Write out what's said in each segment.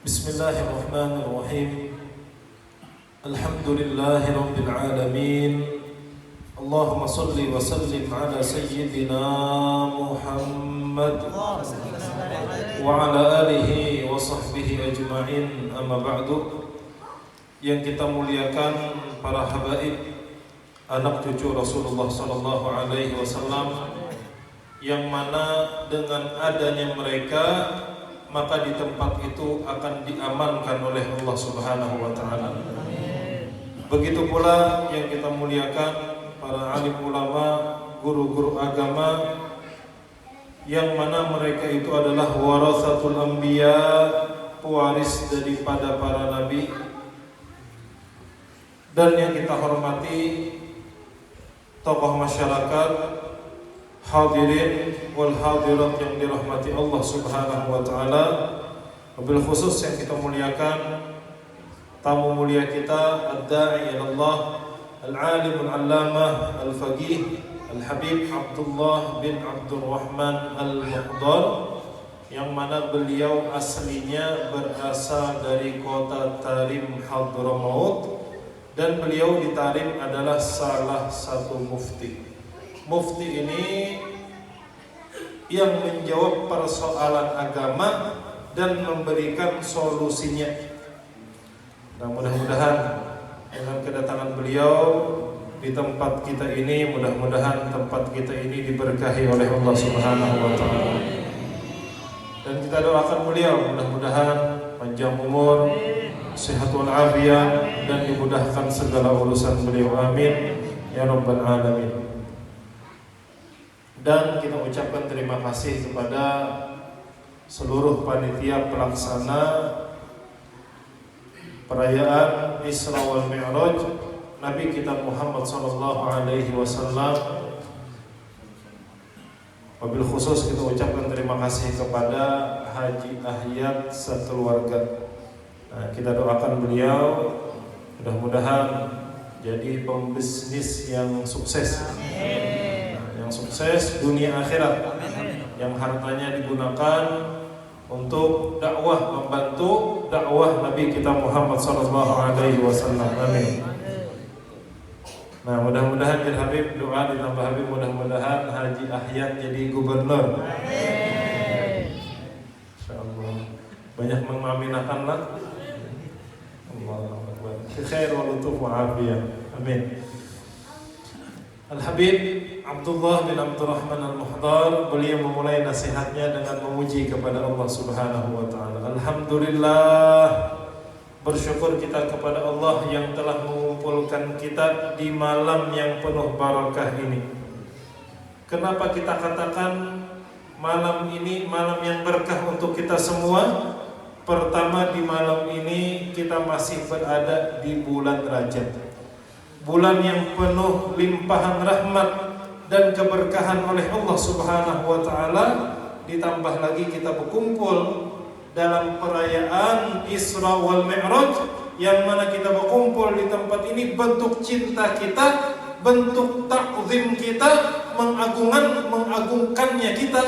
Bismillahirrahmanirrahim. Alhamdulillahi rabbil alamin. Allahumma salli wa sallim ala sayyidina Muhammad wa ala alihi wa sahbihi ajma'in. Amma ba'du. Yang kita muliakan para habaib, anak cucu Rasulullah sallallahu alaihi wasallam, yang mana dengan adanya mereka maka di tempat itu akan diamankan oleh Allah Subhanahu wa taala. Begitu pula yang kita muliakan para alim ulama, guru-guru agama, yang mana mereka itu adalah warasatul anbiya, pewaris daripada para nabi. Dan yang kita hormati tokoh masyarakat, hadirin wal hadirat yang dirahmati Allah Subhanahu wa taala. Wabil khusus yang kita muliakan tamu mulia kita, ad-da'i ila Allah, al-alim al-allamah al-faqih al-habib Abdullah bin Abdurrahman al-Muhdar, yang mana beliau aslinya berasal dari kota Tarim, Hadramaut, dan beliau di Tarim adalah salah satu mufti. Mufti ini yang menjawab persoalan agama dan memberikan solusinya. Dan mudah-mudahan dengan kedatangan beliau di tempat kita ini, mudah-mudahan tempat kita ini diberkahi oleh Allah Subhanahu wa taala. Dan kita doakan beliau mudah-mudahan panjang umur, sehat wal afiat, dan dimudahkan segala urusan beliau. Amin ya rabbal alamin. Dan kita ucapkan terima kasih kepada seluruh panitia pelaksana perayaan Isra wal Mi'raj Nabi kita Muhammad sallallahu alaihi wasallam. Wabil khusus kita ucapkan terima kasih kepada Haji Ahyat sekeluarga. Nah, kita doakan beliau mudah-mudahan jadi pembisnis yang sukses. Sukses dunia akhirat, yang hartanya digunakan untuk dakwah, membantu dakwah Nabi kita Muhammad sallallahu alaihi wasallam. Amin. Nah, mudah-mudahan ya Habib, doa ditambah Habib, mudah-mudahan Haji Ahyat jadi gubernur. Amin. Insyaallah. Banyak mengaminakan lah. Allahu akbar. Khair wa lutuf wa afiyah. Amin. Al-Habib Abdullah bin Abdurrahman al-Muhdar, beliau memulai nasihatnya dengan memuji kepada Allah Subhanahu wa taala. Alhamdulillah, bersyukur kita kepada Allah yang telah mengumpulkan kita di malam yang penuh barakah ini. Kenapa kita katakan malam ini malam yang berkah untuk kita semua? Pertama, di malam ini kita masih berada di bulan Rajab, bulan yang penuh limpahan rahmat dan keberkahan oleh Allah Subhanahu wa taala. Ditambah lagi kita berkumpul dalam perayaan Isra wal Mi'raj, yang mana kita berkumpul di tempat ini bentuk cinta kita, bentuk takzim kita, mengagungkannya kita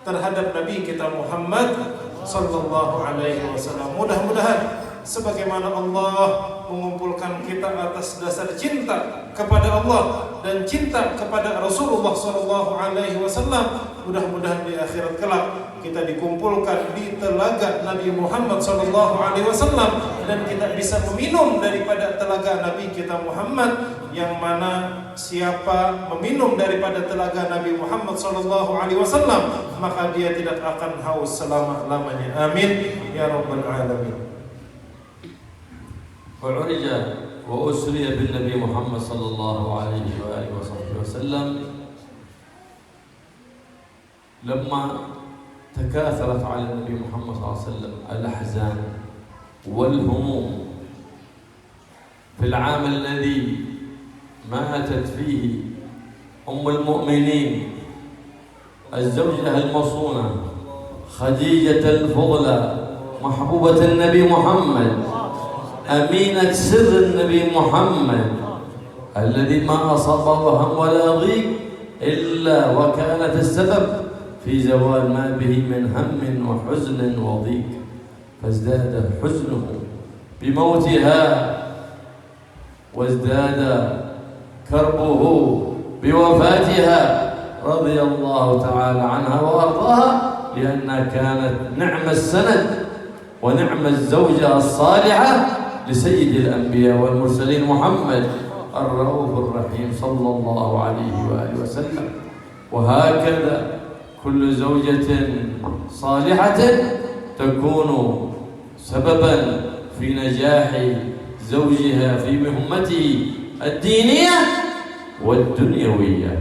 terhadap Nabi kita Muhammad sallallahu alaihi wasallam. Mudah-mudahan sebagaimana Allah mengumpulkan kita atas dasar cinta kepada Allah dan cinta kepada Rasulullah sallallahu alaihi wasallam, mudah-mudahan di akhirat kelak kita dikumpulkan di telaga Nabi Muhammad sallallahu alaihi wasallam, dan kita bisa meminum daripada telaga Nabi kita Muhammad, yang mana siapa meminum daripada telaga Nabi Muhammad sallallahu alaihi wasallam maka dia tidak akan haus selama-lamanya. Amin ya rabbal alamin. وعرج وأسري بالنبي محمد صلى الله عليه وآله وصحبه وسلم لما تكاثرت على النبي محمد صلى الله عليه وسلم الأحزان والهموم في العام الذي ماتت فيه أم المؤمنين الزوجة المصونة خديجة الفضلى محبوبة النبي محمد، أمينة سر النبي محمد، الذي ما أصابه هم ولا ضيق إلا وكانت السبب في زوال ما به من هم وحزن وضيق. فازداد حزنه بموتها وازداد كربه بوفاتها رضي الله تعالى عنها وأرضاها، لأنها كانت نعم السند ونعم الزوجة الصالحة لسيد الأنبياء والمرسلين محمد الرؤوف الرحيم صلى الله عليه وآله وسلم. وهكذا كل زوجة صالحة تكون سببا في نجاح زوجها في مهمته الدينية والدنيوية.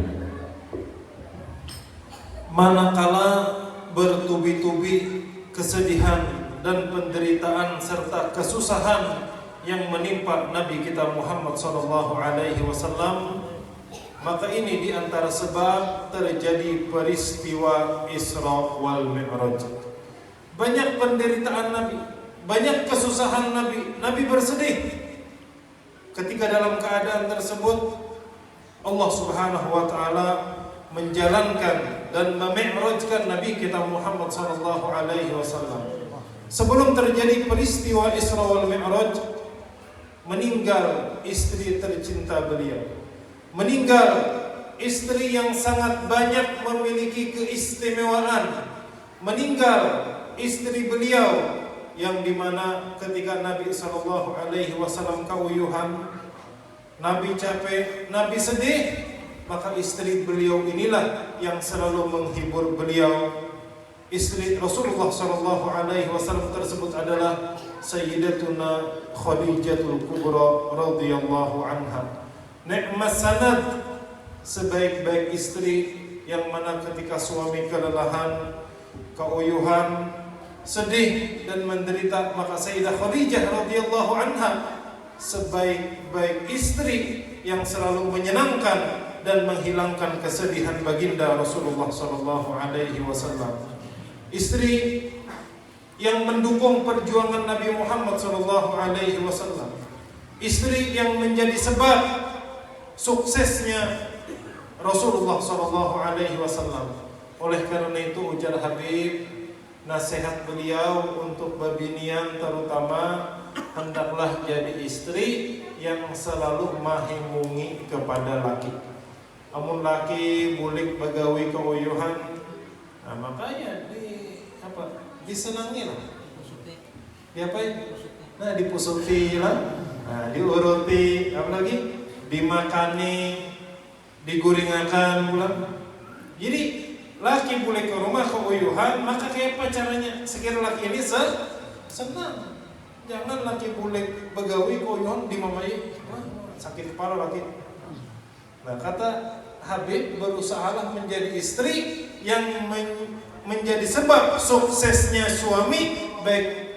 Manakala bertubi-tubi kesedihan dan penderitaan serta kesusahan yang menimpa Nabi kita Muhammad SAW, maka ini diantara sebab terjadi peristiwa Isra wal Mi'raj. Banyak penderitaan Nabi, banyak kesusahan Nabi. Nabi bersedih ketika dalam keadaan tersebut Allah Subhanahu wa taala menjalankan dan memi'rajkan Nabi kita Muhammad sallallahu alaihi wasallam. Sebelum terjadi peristiwa Isra wal Mi'raj, meninggal istri tercinta beliau. Meninggal istri yang sangat banyak memiliki keistimewaan. Meninggal istri beliau yang dimana ketika Nabi sallallahu alaihi wasallam kauyuhan, Nabi capek, Nabi sedih, maka istri beliau inilah yang selalu menghibur beliau. Istri Rasulullah sallallahu alaihi wasallam tersebut adalah Sayyidatuna Khadijatul Kubra radhiyallahu anha. Ni'mas sanad, sebaik-baik istri yang mana ketika suami kelelahan, keuyuhan, sedih dan menderita, maka Sayyidah Khadijah radhiyallahu anha sebaik-baik istri yang selalu menyenangkan dan menghilangkan kesedihan baginda Rasulullah sallallahu alaihi wasallam. Istri yang mendukung perjuangan Nabi Muhammad sallallahu alaihi wasallam. Istri yang menjadi sebab suksesnya Rasulullah sallallahu alaihi wasallam. Oleh karena itu ujar Habib, nasihat beliau untuk babinian terutama, hendaklah jadi istri yang selalu mahimungi kepada laki. Amun laki bulik bagawi keuyuhan, nah makanya disenangi lah. Diapain? Nah dipusuti lah, nah diuruti, apalagi dimakani, diguringakan bulan. Jadi laki boleh ke rumah keuyuhan, maka kayak apa caranya? Sekiranya laki ini senang. Jangan laki boleh begawi keuyuhan dimamai, sakit kepala laki. Nah kata Habib, berusahalah menjadi istri yang menjadi sebab suksesnya suami, baik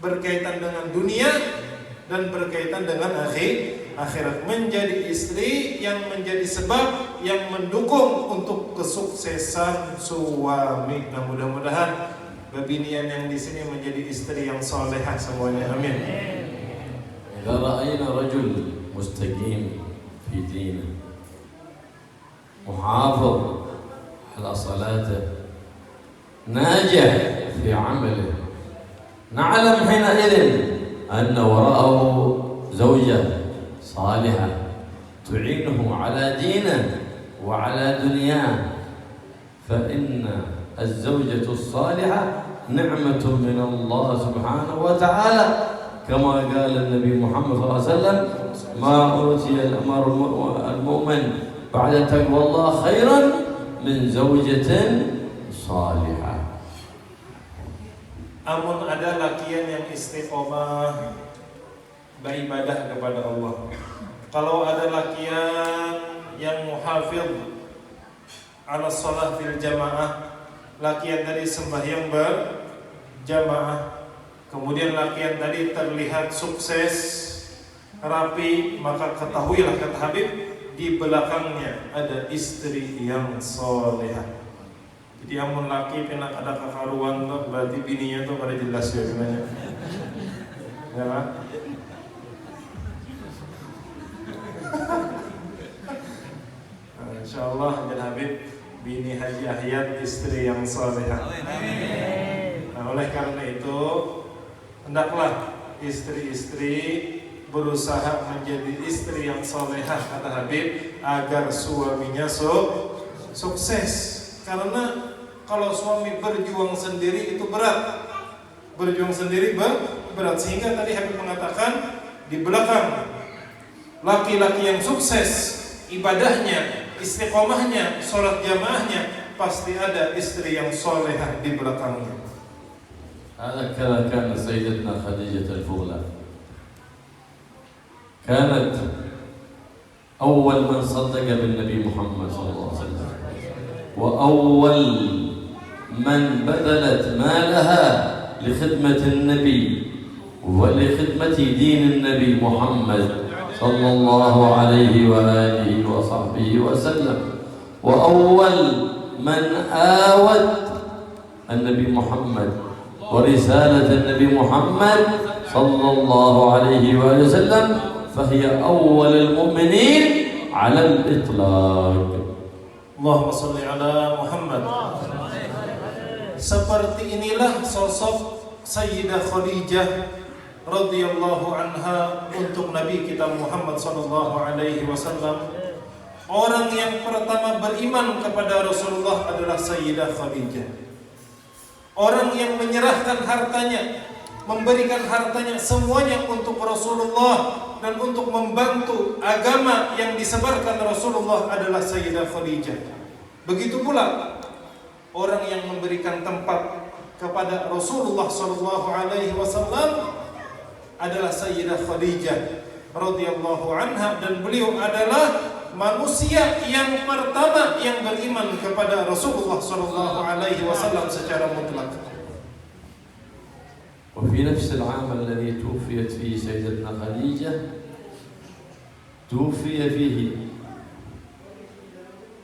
berkaitan dengan dunia dan berkaitan dengan akhirat. Menjadi istri yang menjadi sebab yang mendukung untuk kesuksesan suami. Nah mudah-mudahan babinian yang di sini menjadi istri yang salehah semuanya. Amin. Idza ra'ayna rajul mustaqim fi dinihi محافظ على صلاته ناجح في عمله، نعلم حينئذ أن وراءه زوجة صالحة تعينه على دينه وعلى دنياه، فإن الزوجة الصالحة نعمة من الله سبحانه وتعالى، كما قال النبي محمد صلى الله عليه وسلم: ما أوتي المؤمن بعد تقوى الله خيرا من زوجة صالحة. Amun ada lakian yang istiqomah beribadah kepada Allah, kalau ada lakian yang muhafidh ala shalah fil jamaah, lakian tadi sembahyang berjamaah, kemudian lakian tadi terlihat sukses, rapi, maka ketahuilah kata Habib, di belakangnya ada istri yang solehah. Jadi amun laki pina ada kekaruan tuh, berarti bininya tuh pada jelas ya sebenarnya. Ya kan? Nah, insyaallah dan Habib bini Haji Ahyad istri yang solehah. Nah, oleh karena itu hendaklah istri-istri berusaha menjadi istri yang solehah, kata Habib, agar suaminya sukses. Karena kalau suami berjuang sendiri itu berat, berjuang sendiri berat. Sehingga tadi Habib mengatakan di belakang laki-laki yang sukses ibadahnya, istiqomahnya, sholat jamaahnya, pasti ada istri yang solehah di belakangnya. هكذا كانت سيدتنا خديجة الفضلى، كانت أول من صدق بالنبي محمد صلى الله عليه وسلم، وأول من بذلت مالها لخدمة النبي ولخدمة دين النبي محمد صلى الله عليه وآله وصحبه وسلم، وأول من آوت النبي محمد ورسالة النبي محمد صلى الله عليه وآله وسلم، فهي أول المؤمنين على الإطلاق. Allahumma salli ala Muhammad. Seperti inilah sosok Sayyidah Khadijah radhiyallahu anha untuk Nabi kita Muhammad sallallahu alaihi wasallam. Orang yang pertama beriman kepada Rasulullah adalah Sayyidah Khadijah. Orang yang menyerahkan hartanya, memberikan hartanya semuanya untuk Rasulullah dan untuk membantu agama yang disebarkan Rasulullah adalah Sayyidah Khadijah. Begitu pula orang yang memberikan tempat kepada Rasulullah sallallahu alaihi wasallam adalah Sayyidah Khadijah radhiyallahu anha, dan beliau adalah manusia yang pertama yang beriman kepada Rasulullah sallallahu alaihi wasallam secara mutlak. وفي نفس العام الذي توفيت فيه سيدتنا خديجة توفي فيه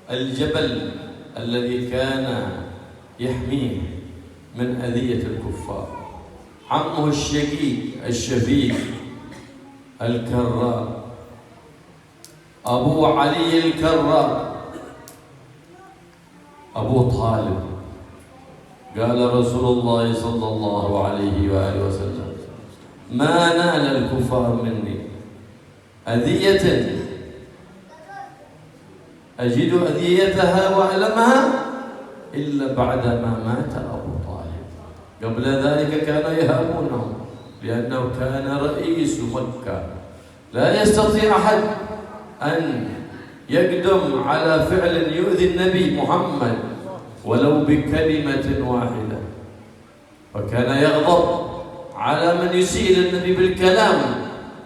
الجبل الذي كان يحميه من أذية الكفار، عمه الشقيق الشفيق الكرار، أبو علي الكرار، أبو طالب. قال رسول الله صلى الله عليه وآله وسلم: ما نال الكفار مني أذية أجد أذيتها وألمها إلا بعدما مات أبو طالب. قبل ذلك كانوا يهابونه لأنه كان رئيس مكة، لا يستطيع أحد أن يقدم على فعل يؤذي النبي محمد ولو بكلمة واحدة، وكان يغضب على من يسيء للنبي بالكلام،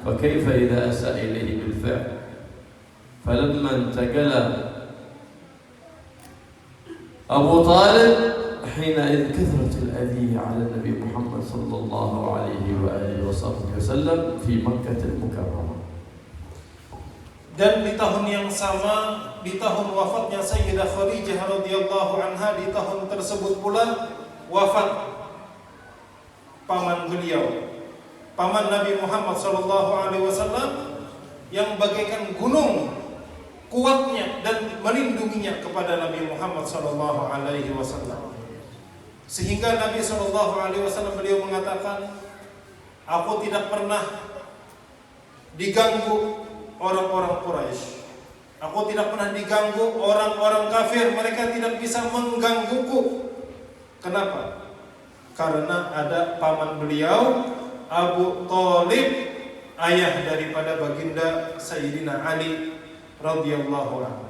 فكيف إذا أساء إليه بالفعل؟ فلما انتقل أبو طالب حينئذ كثرت الأذية على النبي محمد صلى الله عليه وآله وصحبه وسلم في مكة المكرمة. Dan di tahun yang sama, di tahun wafatnya Sayyidah Khadijah radhiyallahu anha, di tahun tersebut pula wafat paman beliau, paman Nabi Muhammad sallallahu alaihi wasallam, yang bagaikan gunung kuatnya dan melindunginya kepada Nabi Muhammad sallallahu alaihi wasallam. Sehingga Nabi sallallahu alaihi wasallam beliau mengatakan, aku tidak pernah diganggu orang-orang Quraisy. Aku tidak pernah diganggu orang-orang kafir, mereka tidak bisa menggangguku. Kenapa? Karena ada paman beliau Abu Thalib, ayah daripada baginda Sayyidina Ali radhiyallahu anhu.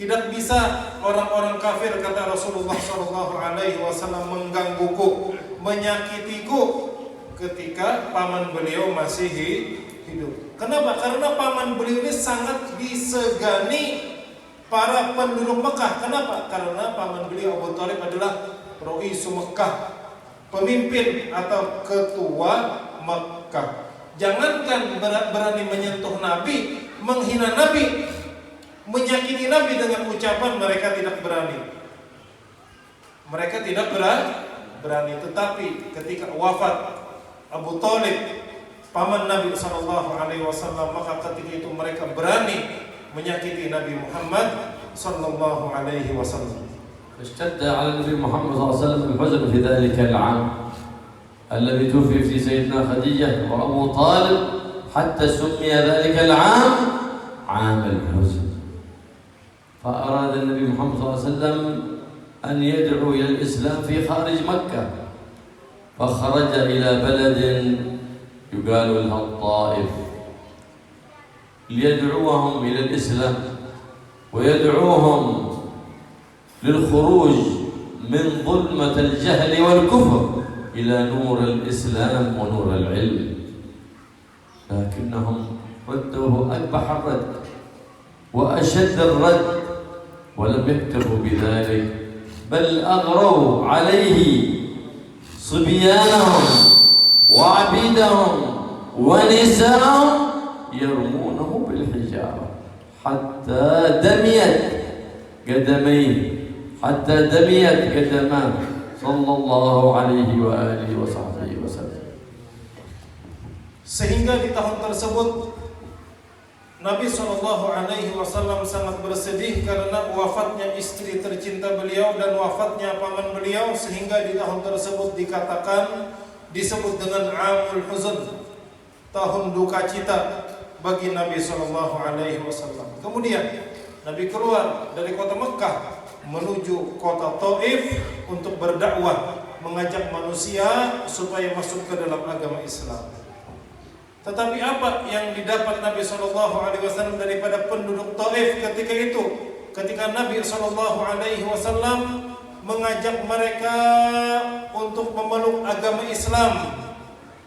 Tidak bisa orang-orang kafir, kata Rasulullah sallallahu alaihi wasallam, menggangguku, menyakitiku ketika paman beliau masih hidup. Kenapa? Karena paman beliau ini sangat disegani para penduduk Mekah. Kenapa? Karena paman beliau Abu Thalib adalah Ra'isu Mekah, pemimpin atau ketua Mekah. Jangankan berani menyentuh Nabi, menghina Nabi, menyakiti Nabi dengan ucapan, mereka tidak berani. Mereka tidak berani. Tetapi ketika wafat Abu Thalib, paman Nabi sallallahu alaihi wasallam, maka ketika itu mereka berani menyakiti Nabi Muhammad sallallahu alaihi wasallam. اشتد على النبي محمد صلى الله عليه وسلم الحزن في ذلك العام الذي توفي في سيدنا خديجة وأبو طالب حتى سمي ذلك العام عام الحزن. فأراد النبي محمد صلى الله عليه وسلم أن يدعو إلى الإسلام في خارج مكة، فخرج إلى بلد يقال لها الطائف ليدعوهم إلى الإسلام ويدعوهم للخروج من ظلمة الجهل والكفر إلى نور الإسلام ونور العلم، لكنهم ردوه أقبح الرد وأشد الرد، ولم يكتفوا بذلك بل أغروا عليه صبيانهم وعبيدهم ونساءهم يرمونه بالحجارة حتى دميت قدميه، حتى دميت قدماه صلى الله عليه وآله وصحبه وسلم. Sehingga di tahun tersebut Nabi SAW sangat bersedih karena wafatnya istri tercinta beliau dan wafatnya paman beliau, sehingga di tahun tersebut disebut dengan Amul Huzn, tahun duka cita bagi Nabi SAW. Kemudian Nabi keluar dari kota Mekah menuju kota Taif untuk berdakwah, mengajak manusia supaya masuk ke dalam agama Islam. Tetapi apa yang didapat Nabi SAW daripada penduduk Taif ketika itu? Ketika Nabi SAW mengajak mereka untuk memeluk agama Islam,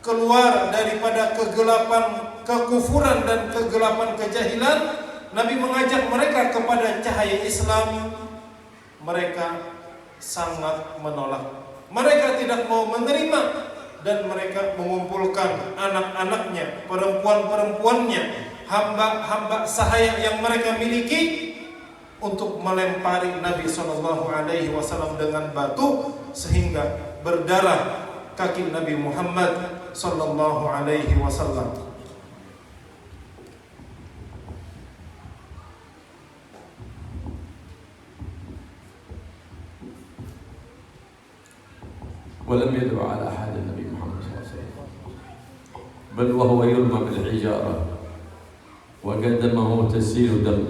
keluar daripada kegelapan kekufuran dan kegelapan kejahilan, Nabi mengajak mereka kepada cahaya Islam. Mereka sangat menolak. Mereka tidak mau menerima. Dan mereka mengumpulkan anak-anaknya, perempuan-perempuannya, hamba-hamba sahaya yang mereka miliki untuk melempari Nabi SAW dengan batu sehingga berdarah kaki Nabi Muhammad SAW. ولم يدعو على أحد النبي محمد صلى الله عليه وسلم، بل وهو يرمى بالحجارة وقدمه تسيل دم،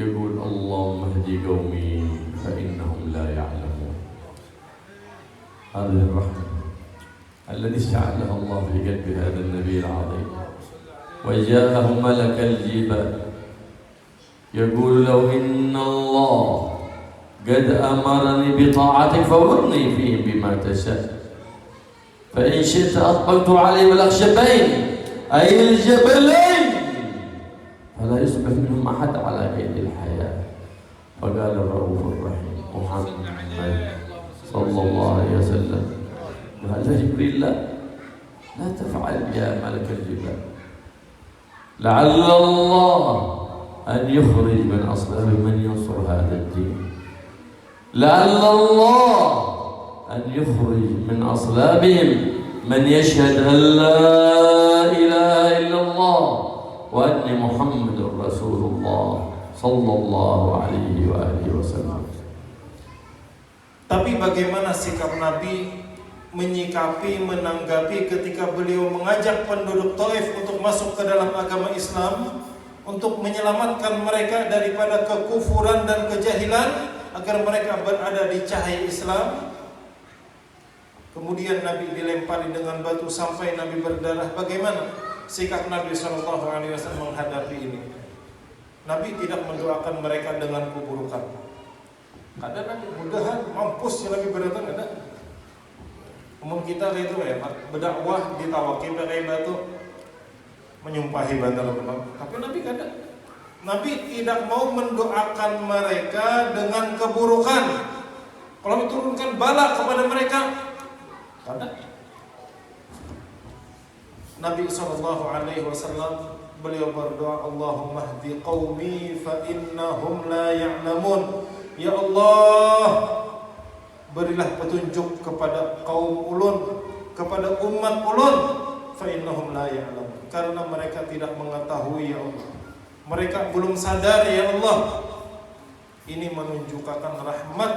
يقول اللهم اهد قومي فإنهم لا يعلمون. هذه الرحمة الذي استعلها الله في قلب هذا النبي العظيم. وجاءه ملك الجبال يقول له إن الله قد أمرني بطاعتك فأمرني فيهم بما تشاء، فإن شئت أطبقت عليهم الأخشبين أي الجبلين فلا يصبح منهم أحد على قيد الحياة. فقال الرؤوف الرحيم محمد صلى الله عليه وسلم قال جبريل لا تفعل يا ملك الجبال، لعل الله أن يخرج من أصلاب من ينصر هذا الدين، لعل الله أن يخرج من أصلابهم من يشهد أن لا إله إلا الله وأن محمد رسول الله صلى الله عليه وآله وسلم. Tapi bagaimana sikap Nabi menyikapi, menanggapi ketika beliau mengajak penduduk Taif untuk masuk ke dalam agama Islam, untuk menyelamatkan mereka daripada kekufuran dan kejahilan, agar mereka berada di cahaya Islam. Kemudian Nabi dilempari dengan batu sampai Nabi berdarah. Bagaimana sikap Nabi SAW menghadapi ini? Nabi tidak mendoakan mereka dengan keburukan. Ada Nabi mudahan mampus yang Nabi berdatang ada. Umum kita itu ya, berdakwah ditawaki pakai batu, menyumpahi bantal kebab. Tapi Nabi kada. Nabi tidak mau mendoakan mereka dengan keburukan. Kalau diturunkan bala kepada mereka, kada. Nabi SAW beliau berdoa, Allahumma hdi qaumi fa innahum la ya'lamun. Ya Allah, berilah petunjuk kepada kaum ulun, kepada umat ulun, fa innahum la ya'lamun, karena mereka tidak mengetahui ya Allah. Mereka belum sadar ya Allah. Ini menunjukkan rahmat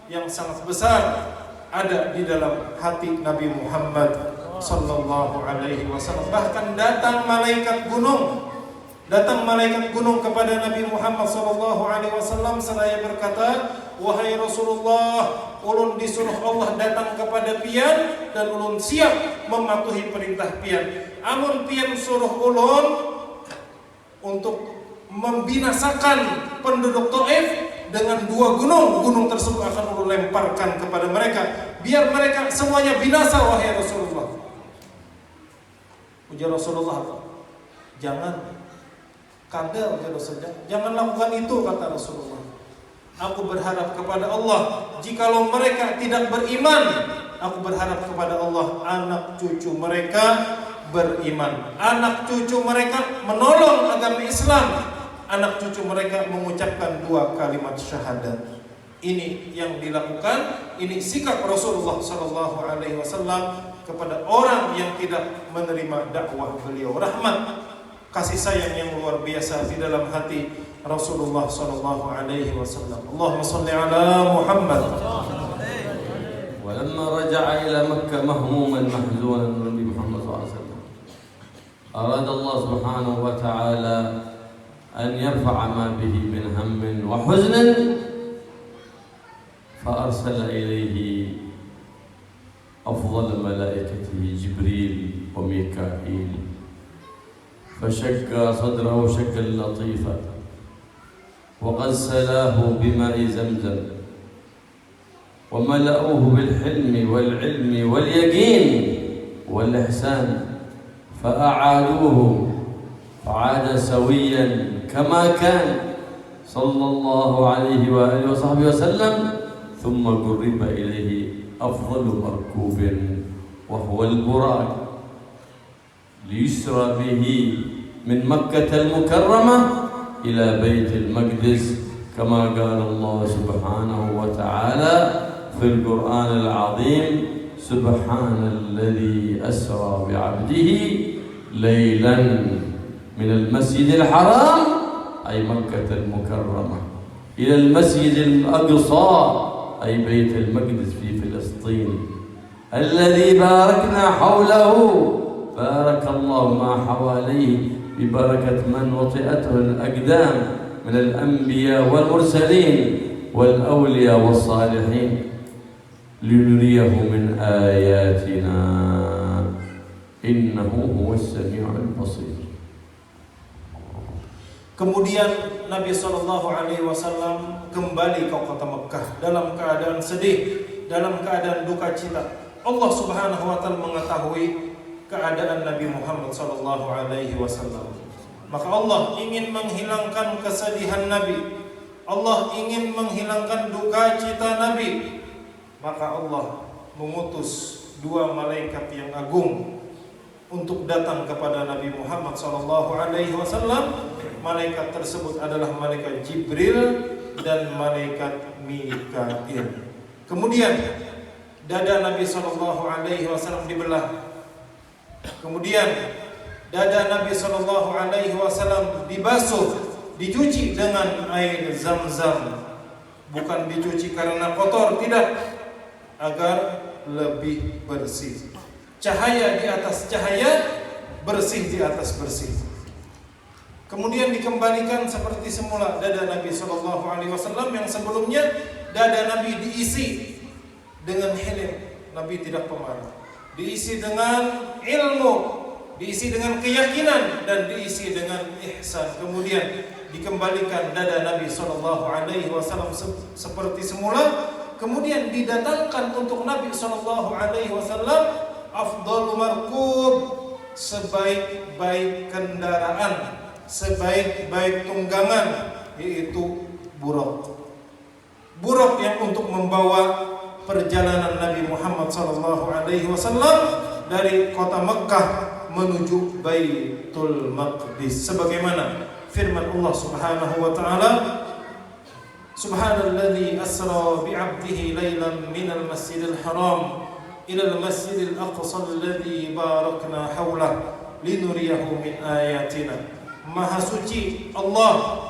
yang sangat besar ada di dalam hati Nabi Muhammad sallallahu alaihi wasallam. Bahkan datang malaikat gunung kepada Nabi Muhammad sallallahu alaihi wasallam seraya berkata, "Wahai Rasulullah, ulun disuruh Allah datang kepada pian dan ulun siap mematuhi perintah pian. Amun pian suruh ulun untuk membinasakan penduduk Taif dengan 2 gunung tersebut akan ulun lemparkan kepada mereka, biar mereka semuanya binasa wahai Rasulullah." Ujar Rasulullah, "Jangan, kadal," ujar Rasulullah, "jangan lakukan itu," kata Rasulullah. "Aku berharap kepada Allah, jikalau mereka tidak beriman, aku berharap kepada Allah anak cucu mereka beriman, anak cucu mereka menolong agama Islam, anak cucu mereka mengucapkan 2 kalimat syahadat." Ini yang dilakukan, ini sikap Rasulullah sallallahu alaihi wasallam kepada orang yang tidak menerima dakwah beliau. Rahmat, kasih sayang yang luar biasa di dalam hati Rasulullah sallallahu alaihi wasallam. Allahumma shalli ala Muhammad. ولما رجع إلى مكة مهموما محزونا النبي محمد صلى الله عليه وسلم أراد الله سبحانه وتعالى أن يرفع ما به من هم وحزن فأرسل إليه أفضل ملائكته جبريل وميكائيل فشق صدره شكا لطيفا وغسلاه بماء زمزم وملأوه بالحلم والعلم واليقين والإحسان فأعادوه فعاد سويا كما كان صلى الله عليه وآله وصحبه وسلم ثم قرب إليه أفضل مركوب وهو البراق ليسرى به من مكة المكرمة إلى بيت المقدس كما قال الله سبحانه وتعالى في القرآن العظيم سبحان الذي أسرى بعبده ليلا من المسجد الحرام أي مكة المكرمة إلى المسجد الأقصى أي بيت المقدس في فلسطين الذي باركنا حوله بارك الله ما حواليه ببركة من وطئته الأقدام من الأنبياء والمرسلين والأولياء والصالحين لنريه من آياتنا إنه هو السميع البصير. Kemudian Nabi Shallallahu Alaihi Wasallam kembali ke kota Mekah dalam keadaan sedih, dalam keadaan duka cita. Allah Subhanahu Wa Taala mengetahui keadaan Nabi Muhammad Shallallahu Alaihi Wasallam. Maka Allah ingin menghilangkan kesedihan Nabi, Allah ingin menghilangkan duka cita Nabi. Maka Allah mengutus 2 malaikat yang agung untuk datang kepada Nabi Muhammad Shallallahu Alaihi Wasallam. Malaikat tersebut adalah malaikat Jibril dan malaikat Mikail. Kemudian dada Nabi Shallallahu Alaihi Wasallam dibelah. Kemudian dada Nabi Shallallahu Alaihi Wasallam dibasuh, dicuci dengan air Zam-Zam. Bukan dicuci karena kotor, tidak, agar lebih bersih. Cahaya di atas cahaya, bersih di atas bersih. Kemudian dikembalikan seperti semula dada Nabi Shallallahu Alaihi Wasallam yang sebelumnya dada Nabi diisi dengan hilm. Nabi tidak pemarah. Diisi dengan ilmu, diisi dengan keyakinan, dan diisi dengan ihsan. Kemudian dikembalikan dada Nabi Shallallahu Alaihi Wasallam seperti semula. Kemudian didatangkan untuk Nabi Shallallahu Alaihi Wasallam afdal markub, sebaik-baik kendaraan, sebaik-baik tunggangan, yaitu burak. Burak yang untuk membawa perjalanan Nabi Muhammad SAW dari kota Mekkah menuju Baitul Maqdis, sebagaimana firman Allah Subhanahu wa taala, Subhanalladzi asra bi'abdihi lailan minal masjidil haram ilal masjidil aqsa alladzi barakna haulah linuriyahu min ayatina. Maha suci Allah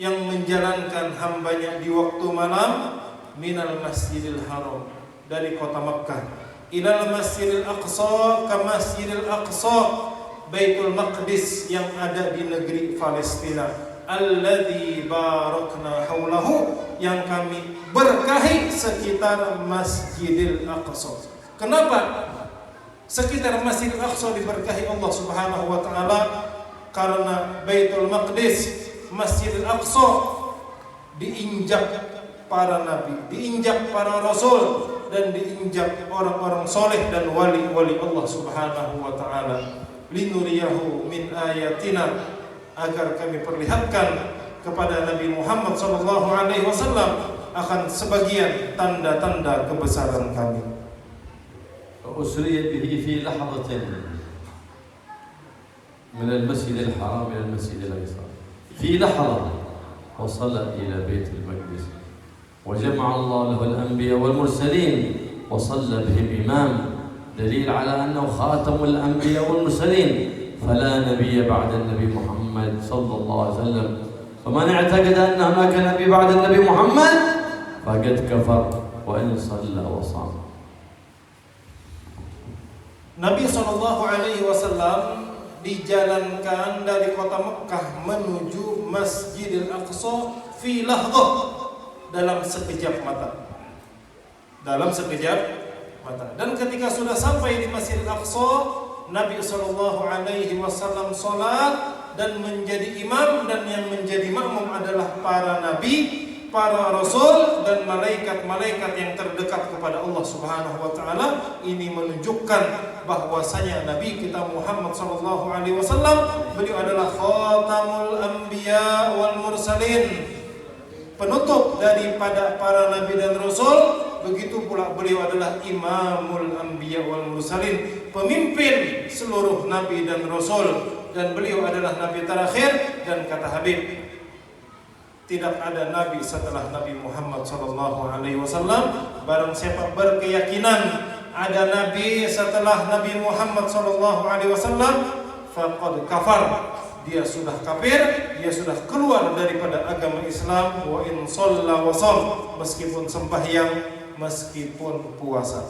yang menjalankan hambanya di waktu malam minal masjidil haram, dari kota Makkah. Ilal Masjidil Aqsa ka Masjidil Aqsa, Baitul Maqdis yang ada di negeri Palestina. Alladzi barakna haulahu, yang kami berkahi sekitar Masjidil Aqsa. Kenapa sekitar Masjidil Aqsa diberkahi Allah Subhanahu wa taala? Karena Baitul Maqdis, Masjidil Aqsa diinjak para nabi, diinjak para rasul, dan diinjak orang-orang soleh dan wali-wali Allah Subhanahu wa taala. Linuriyahu min ayatina, agar kami perlihatkan kepada Nabi Muhammad sallallahu alaihi wasallam akan sebagian tanda-tanda kebesaran kami. أسري به في لحظة من المسجد الحرام إلى المسجد الأقصى، في لحظة وصل إلى بيت المقدس، وجمع الله له الأنبياء والمرسلين وصلى بهم إمام، دليل على أنه خاتم الأنبياء والمرسلين، فلا نبي بعد النبي محمد صلى الله عليه وسلم، فمن اعتقد أن هناك نبي بعد النبي محمد فقد كفر وإن صلى وصام. Nabi SAW dijalankan dari kota Mekah menuju Masjidil Aqsa fi lahdah, dalam sekejap mata. Dalam sekejap mata. Dan ketika sudah sampai di Masjidil Aqsa, Nabi SAW salat dan menjadi imam, dan yang menjadi makmum adalah para nabi, para rasul, dan malaikat-malaikat yang terdekat kepada Allah Subhanahu wa taala. Ini menunjukkan bahwasanya Nabi kita Muhammad sallallahu alaihi wasallam, beliau adalah khatamul anbiya wal mursalin, penutup daripada para nabi dan rasul. Begitu pula beliau adalah imamul anbiya wal mursalin, pemimpin seluruh nabi dan rasul, dan beliau adalah nabi terakhir. Dan kata Habib, tidak ada nabi setelah Nabi Muhammad sallallahu alaihi wasallam. Barang siapa berkeyakinan ada nabi setelah Nabi Muhammad sallallahu alaihi wasallam, faqad kafar, dia sudah kafir, dia sudah keluar daripada agama Islam. Wa in shalla wa sham, meskipun sembahyang, meskipun puasa.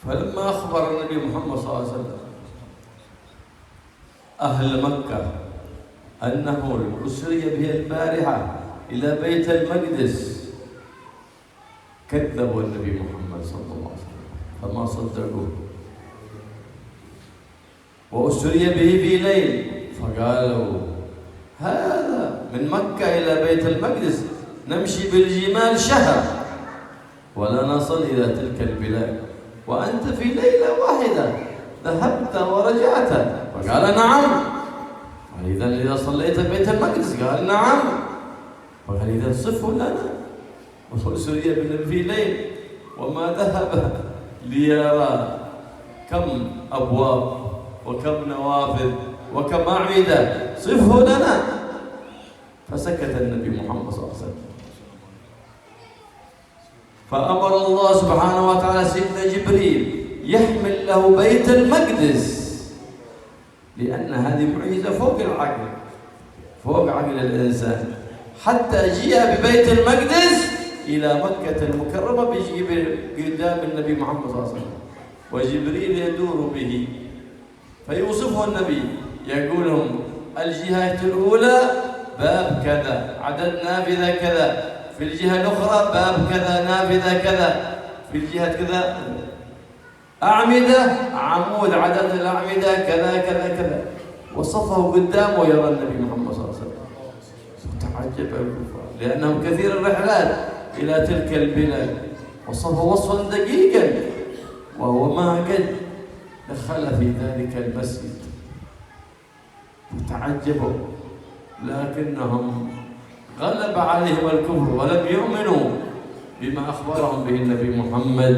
فلما أخبر النبي محمد صلى الله عليه وسلم أهل مكة أنه أسري به البارحة إلى بيت المقدس، كذبوا النبي محمد صلى الله عليه وسلم فما صدقوه. وأسري به في ليل فقالوا هذا من مكة إلى بيت المقدس نمشي بالجمال شهر ولا نصل إلى تلك البلاد، وأنت في ليلة واحدة ذهبت ورجعت. فقال نعم. إذا صليت بيت المقدس؟ قال نعم. وقال إذا صفه لنا. وسري بالنبي في ليل وما ذهب ليرى كم أبواب وكم نوافذ وكم أعمدة، صفه لنا. فسكت النبي محمد صلى الله عليه وسلم. فأمر الله سبحانه وتعالى سيدنا جبريل يحمل له بيت المقدس، لأن هذه معجزة فوق العقل، فوق عقل الإنسان. حتى جيء ببيت المقدس إلى مكة المكرمة بيجيب قدام النبي محمد صلى الله عليه وسلم، وجبريل يدور به فيوصفه النبي، يقول لهم الجهة الأولى باب كذا، عدد نافذة كذا، في الجهة الأخرى باب كذا، نافذة كذا، في الجهة كذا، أعمدة، عمود، عدد الأعمدة كذا كذا كذا. وصفه قدامه يرى النبي محمد صلى الله عليه وسلم. تعجب الكفار لأنهم كثير الرحلات إلى تلك البلاد، وصفه وصفا دقيقا، وهو ما قد دخل في ذلك المسجد. فتعجبوا، لكنهم غلب عليهم الكفر ولم يؤمنوا بما أخبرهم به النبي محمد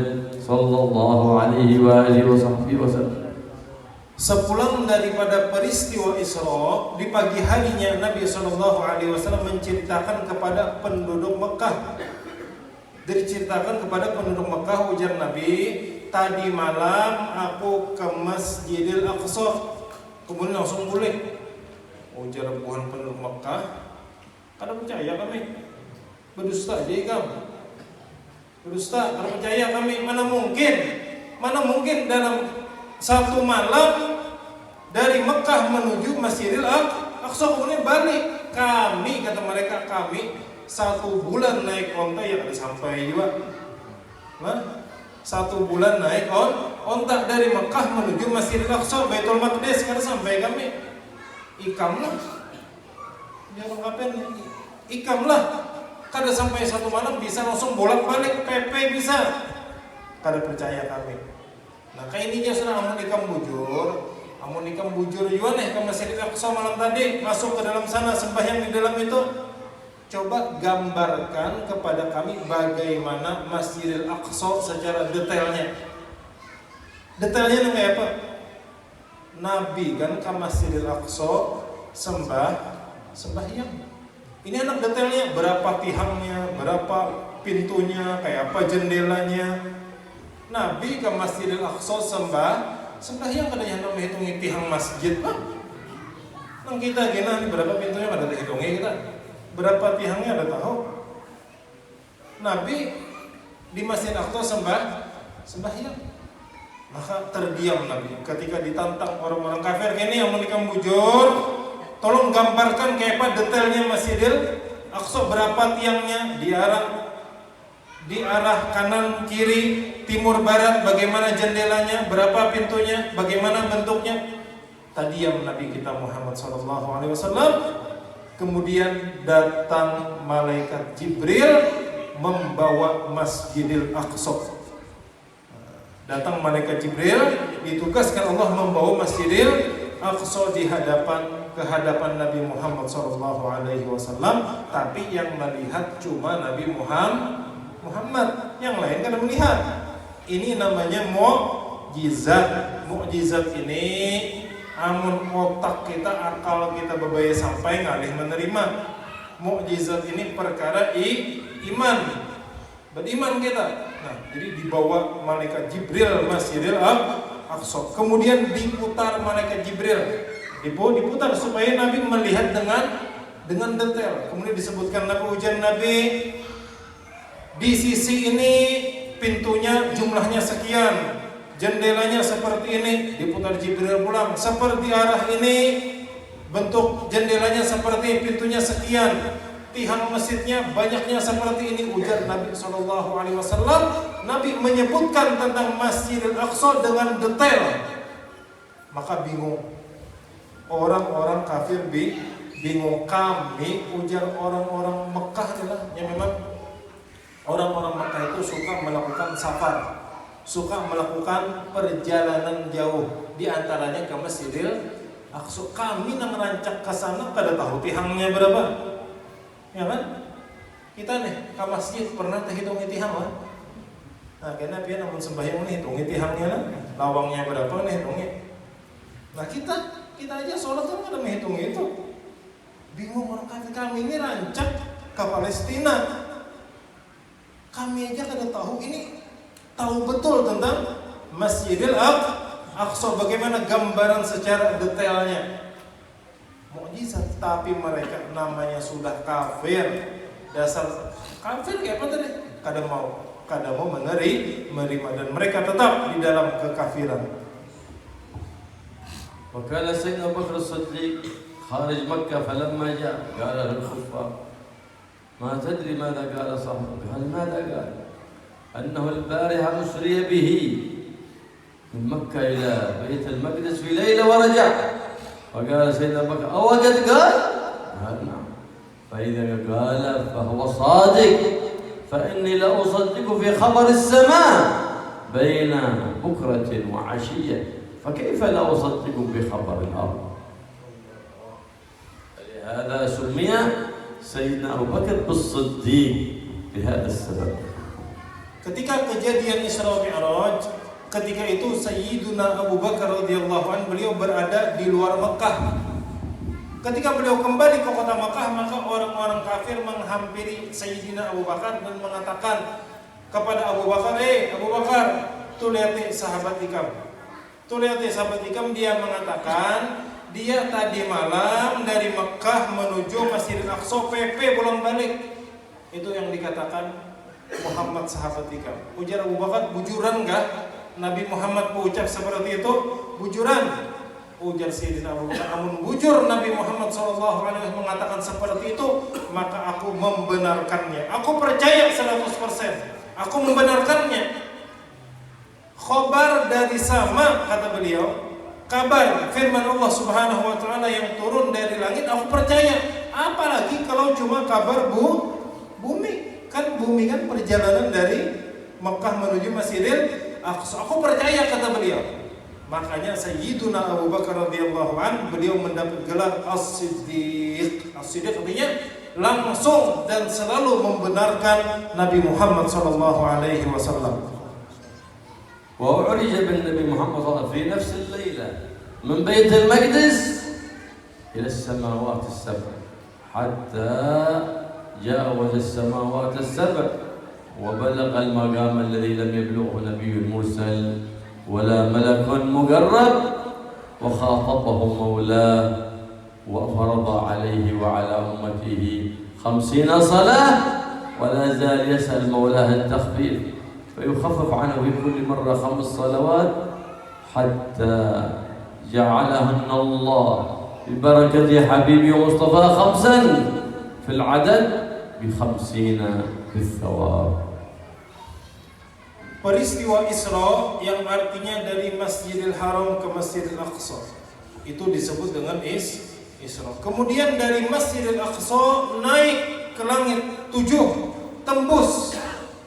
صلى الله عليه وآله وصحبه وسلم. Sepulang daripada peristiwa Isra, di pagi harinya Nabi SAW menceritakan kepada penduduk Mekah. Diceritakan kepada penduduk Mekah, ujar Nabi, tadi malam aku ke Masjidil Aqsa. Kemudian langsung boleh. Ujar bukan penduduk Mekah, kada percaya kami. Berdusta aja kamu. Berdusta, kalau percaya kami, mana mungkin dalam satu malam dari Mekah menuju Masjidil Aqsa kemudian balik. Kami, kata mereka, kami 1 bulan naik onta, ya ada sampai juga. Nah, 1 bulan naik onta dari Mekah menuju Masjidil Aqsa, Baitul Maqdis, kada sampai kami. Ikamlah. Jangan ngapain? Ikamlah. Kada sampai 1 malam bisa langsung bolak-balik PP bisa. Kada percaya kami. Nah, kayak ini aja sudah amun ikam bujur juga nih ke Masjidil Aqsa malam tadi, masuk ke dalam sana sembahyang di dalam itu. Coba gambarkan kepada kami bagaimana Masjidil Aqsa secara detailnya. Detailnya kayak apa? Nabi kan ke Masjidil Aqsa sembahyang. Ini anak detailnya, berapa tihangnya, berapa pintunya, kayak apa jendelanya. Nabi ke Masjidil Aqsa sembahyang kadang yang menghitungi tihang masjid. Nang kita gina berapa pintunya kada dihitungi kita. Berapa tihangnya ada tahu. Nabi di Masjidil Aqsa sembahyang. Maka terdiam Nabi ketika ditantang orang-orang kafir, ini yang menikah bujur. Tolong gambarkan kayak apa detailnya Masjidil Aqsa, berapa tiangnya, di arah kanan, kiri, timur, barat, bagaimana jendelanya, berapa pintunya, bagaimana bentuknya. Tadi yang Nabi kita Muhammad SAW. Kemudian datang malaikat Jibril membawa Masjidil Aqsa. Datang malaikat Jibril, ditugaskan Allah membawa Masjidil Aqsa ke hadapan Nabi Muhammad SAW. Tapi yang melihat cuma Nabi Muhammad, yang lain kan melihat. Ini namanya mukjizat. Mukjizat ini amun otak kita, akal kita bebaya sampai ngalih menerima. Mukjizat ini perkara iman. Beriman kita. Nah, jadi dibawa malaikat Jibril Masjidil Aqsa. Kemudian diputar malaikat Jibril. Diputar supaya Nabi melihat dengan detail. Kemudian disebutkan ujian Nabi, di sisi ini pintunya jumlahnya sekian, jendelanya seperti ini. Diputar Jibril pulang, seperti arah ini, bentuk jendelanya seperti, pintunya sekian, tihang masjidnya banyaknya seperti ini. Ujar Nabi SAW. Nabi menyebutkan tentang Masjidil Aqsa dengan detail. Maka bingung orang-orang kafir, bingung. Kami, ujar orang-orang Mekah adalah yang memang orang-orang Mekah itu suka melakukan safar, suka melakukan perjalanan jauh, di antaranya ke Masjidil Aqsa. Kami nang rancak ke sana kada tahu tihangnya berapa, ya kan? Kita nih ke masjid pernah hitungi tihang kan? Nah, karena dia namun sembahyang nih hitungi tihangnya lah, lawangnya berapa nih hitungi. Nah, kita aja sholat kan kada menghitung itu. Bingung orang kafir. Kami ini rancak ke Palestina, kami aja kada tahu. Ini tahu betul tentang Masjidil Aqsa, bagaimana gambaran secara detailnya. Mukjizat. Tapi mereka namanya sudah kafir. Dasar kafir kayak apa tadi? Kada mau menerima, dan mereka tetap di dalam kekafiran. وكان سيدنا أبو بكر الصديق خارج مكة فلما جاء قال للكفار ما تدري ماذا قال صاحبك؟ قال ماذا قال؟ أنه البارحة أسري به من مكة إلى بيت المقدس في ليلة ورجع. فقال سيدنا أبو بكر أو قد قال؟ قال نعم. فإذا قال فهو صادق، فإني لا أصدق في خبر السماء بين بكرة وعشية، فكيف لا أصدق بخبر الأرض؟ لهذا سمي سيدنا أبو بكر بالصديق بهذا السبب. Ketika kejadian Isra Mi'raj, ketika itu Sayyiduna Abu Bakar radhiyallahu anhu, beliau berada di luar Mekah. Ketika beliau kembali ke kota Mekah, maka orang-orang kafir menghampiri Sayyidina Abu Bakar dan mengatakan kepada Abu Bakar, Abu Bakar, tuh lihat sahabat ikam. Tuh lihat sahabat ikam, dia mengatakan dia tadi malam dari Mekah menuju Masjidil Aqsa PP bolak balik. Itu yang dikatakan Muhammad sahabat ikam. Ujar Abu Bakar, bujuran enggak Nabi Muhammad mengucap seperti itu? Bujuran. Ujar Sayyidina Abu Bakar, namun bujur Nabi Muhammad SAW mengatakan seperti itu, maka aku membenarkannya. Aku percaya 100%. Aku membenarkannya. Khobar dari sama, kata beliau, kabar firman Allah Subhanahu wa taala yang turun dari langit, aku percaya. Apalagi kalau cuma kabar bumi. Kan bumi kan perjalanan dari Mekah menuju Masjidil Aqsa. Aku percaya, kata beliau. Makanya Sayyiduna Abu Bakar radhiyallahu an, beliau mendapat gelar As-Siddiq. As-Siddiq artinya langsung dan selalu membenarkan Nabi Muhammad sallallahu alaihi wasallam. وأعرج بالنبي محمد صلى الله عليه وسلم في نفس الليلة من بيت المقدس إلى السماوات السبع حتى جاوز السماوات السبع وبلغ المقام الذي لم يبلغه نبي مرسل ولا ملك مقرب وخاطبه مولاه وفرض عليه وعلى أمته 50 صلاة ولا زال يسأل مولاه التخفيف فيخفف عنه في كل مرة 5 صلوات حتى جعلهن الله ببركة حبيبي ومصطفى 5 في العدد ب50 في الثواب. Peristiwa Isra yang artinya dari Masjidil Haram ke Masjidil Aqsa itu disebut dengan Isra. Kemudian dari Masjidil Aqsa naik ke langit 7, tembus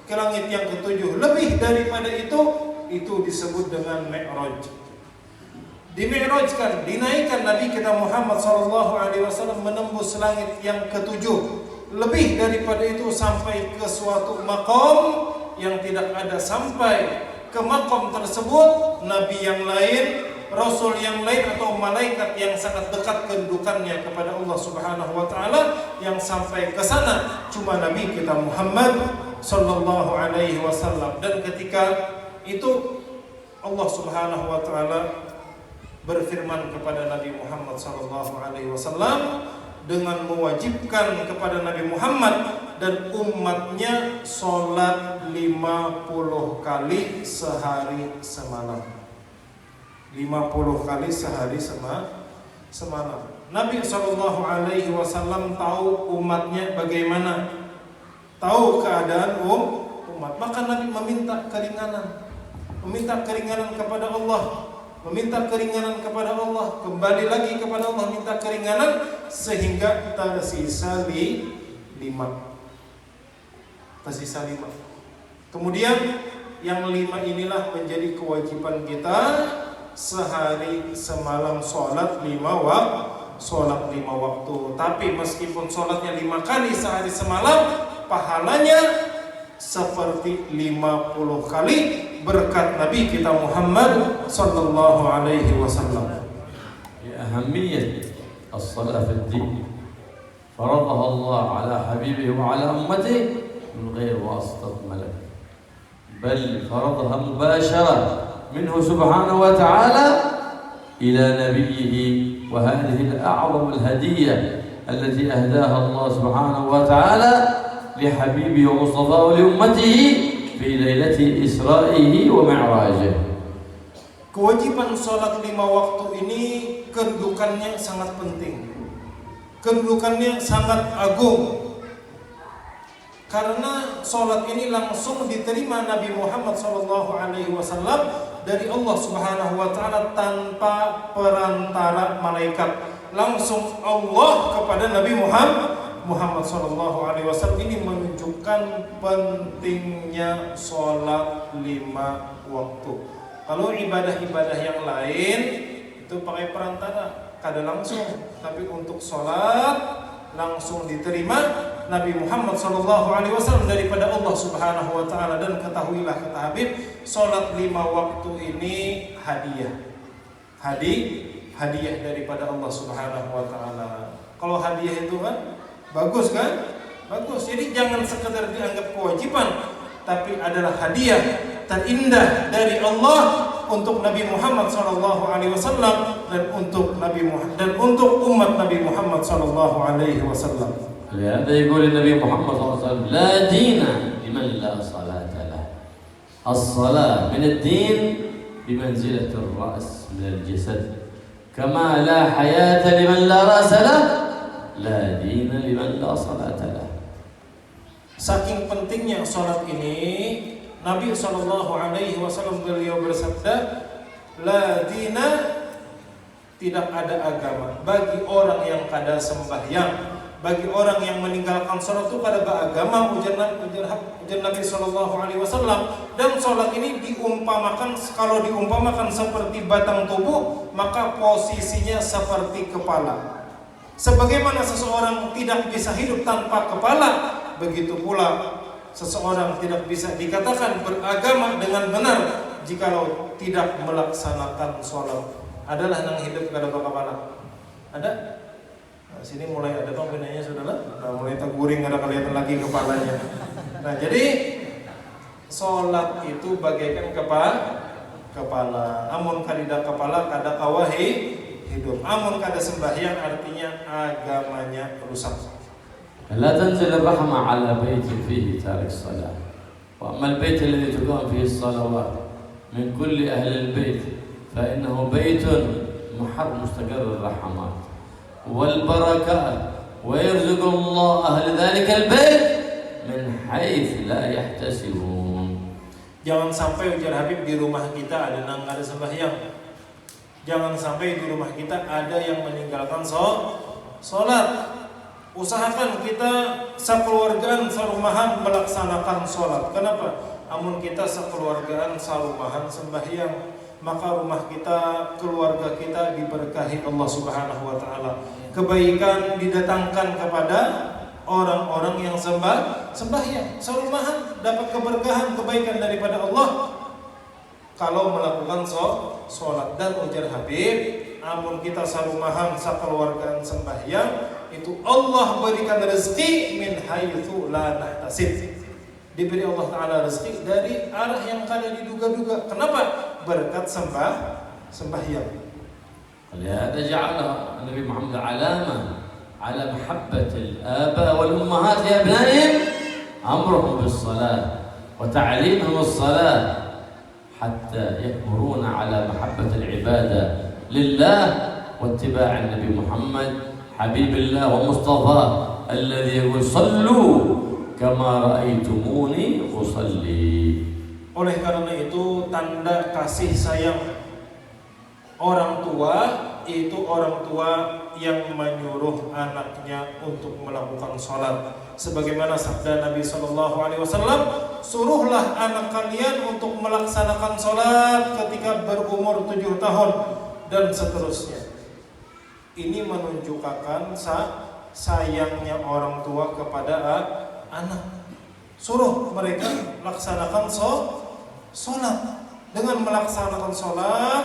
ke langit yang ke-7. Lebih daripada itu disebut dengan Mi'raj. Dimi'rajkan, dinaikkan Nabi kita Muhammad SAW menembus langit yang ke-7. Lebih daripada itu sampai ke suatu maqam yang tidak ada sampai ke maqam tersebut Nabi yang lain, Rasul yang lain atau malaikat yang sangat dekat kedudukannya kepada Allah Subhanahu wa taala yang sampai ke sana cuma Nabi kita Muhammad sallallahu alaihi wasallam. Dan ketika itu Allah Subhanahu wa taala berfirman kepada Nabi Muhammad sallallahu alaihi wasallam dengan mewajibkan kepada Nabi Muhammad dan umatnya sholat 50 kali sehari semalam. 50 kali sehari semalam. Nabi sallallahu alaihi wasallam tahu umatnya bagaimana, tahu keadaan umat, maka Nabi meminta keringanan kepada Allah, kembali lagi kepada Allah, minta keringanan sehingga tersisa 5. Kemudian yang 5 inilah menjadi kewajiban kita sehari semalam sholat 5 waktu. Tapi meskipun sholatnya 5 kali sehari semalam, pahalanya seperti 50 kali berkat Nabi kita Muhammad sallallahu alaihi wasallam. أهمية الصلاة في الدين فرضها الله على حبيبه وعلى أمته من غير واسطة ملك بل فرضها مباشرة منه سبحانه وتعالى إلى نبيه وهذه الأعظم الهدية التي أهداها الله سبحانه وتعالى لحبيبه ومصطفاه لأمته في ليلة إسرائه ومعراجه. Kewajiban sholat 5 waktu ini kedudukannya sangat penting, kedudukannya sangat agung, karena sholat ini langsung diterima Nabi Muhammad SAW dari Allah Subhanahu Wa Taala tanpa perantara malaikat, langsung Allah kepada Nabi Muhammad SAW. Ini menunjukkan pentingnya sholat 5 waktu. Kalau ibadah-ibadah yang lain itu pakai perantara, kadang langsung, tapi untuk sholat langsung diterima Nabi Muhammad SAW daripada Allah Subhanahu Wa Taala. Dan ketahuilah kata Habib, sholat 5 waktu ini hadiah daripada Allah Subhanahu Wa Taala. Kalau hadiah itu kan bagus kan? Bagus. Jadi jangan sekedar dianggap kewajiban, tapi adalah hadiah terindah dari Allah untuk Nabi Muhammad SAW dan untuk umat Nabi Muhammad SAW. لهذا يقول النبي محمد صلى الله عليه وسلم لا دين لمن لا صلاة له. الصلاة من الدين بمنزلة الرأس من الجسد، كما لا حياة لمن لا رأس له لا دين لمن لا صلاة له. Saking pentingnya sholat ini, Nabi SAW beliau bersabda, la dina, tidak ada agama bagi orang yang kada sembahyang, bagi orang yang meninggalkan sholat itu kada beragama, ujar Nabi SAW. Dan sholat ini diumpamakan, kalau diumpamakan seperti batang tubuh, maka posisinya seperti kepala. Sebagaimana seseorang tidak bisa hidup tanpa kepala, begitu pula seseorang tidak bisa dikatakan beragama dengan benar jikalau tidak melaksanakan sholat. Adalah nang hidup kada kepala? Ada? Nah, sini mulai ada kombinanya saudara. Nah, mulai terguring kada kelihatan lagi kepalanya. Nah, jadi sholat itu bagaikan kepala. Amun kadida kepala kada kawahi hidup. Amun kada sembahyang artinya agamanya rusak. لا تنزل الرحمة على بيت فيه تارك الصلاة، وأما البيت الذي تقام فيه الصلوات من كل أهل البيت فإنه بيت مستقر الرحمات والبركات، ويرزق الله أهل ذلك البيت من حيث لا يحتسبون. Jangan sampai ujar Habib di rumah kita ada nang ada sembahyang. Jangan sampai di rumah kita ada yang meninggalkan sholat. Usahakan kita sekeluargaan sarumahan melaksanakan sholat. Kenapa? Amun kita sekeluargaan sarumahan sembahyang, maka rumah kita, keluarga kita diberkahi Allah Subhanahu wa taala. Kebaikan didatangkan kepada orang-orang yang sembahyang. Sarumahan dapat keberkahan, kebaikan daripada Allah kalau melakukan sholat. Dan ujar Habib, amun kita sarumahan sakeluargaan sembahyang, itu Allah berikan rezeki min haitsu la nahtasib. Diberi Allah Ta'ala rezeki dari arah yang kada diduga-duga. Kenapa? Berkat sembahyang. ولهذا جعل النبي محمد علامة على محبة الآباء والأمهات لأبنائهم أمرهم بالصلاة وتعليمهم الصلاة حتى يأمرون على محبة العبادة لله واتباع النبي محمد حبيب الله ومصطفى الذي يقول صلوا كما رأيتموني أصلي. Oleh karena itu tanda kasih sayang orang tua itu orang tua yang menyuruh anaknya untuk melakukan sholat. Sebagaimana sabda Nabi SAW, suruhlah anak kalian untuk melaksanakan sholat ketika berumur 7 tahun dan seterusnya. Ini menunjukkan sayangnya orang tua kepada anak. Suruh mereka laksanakan sholat. Dengan melaksanakan sholat,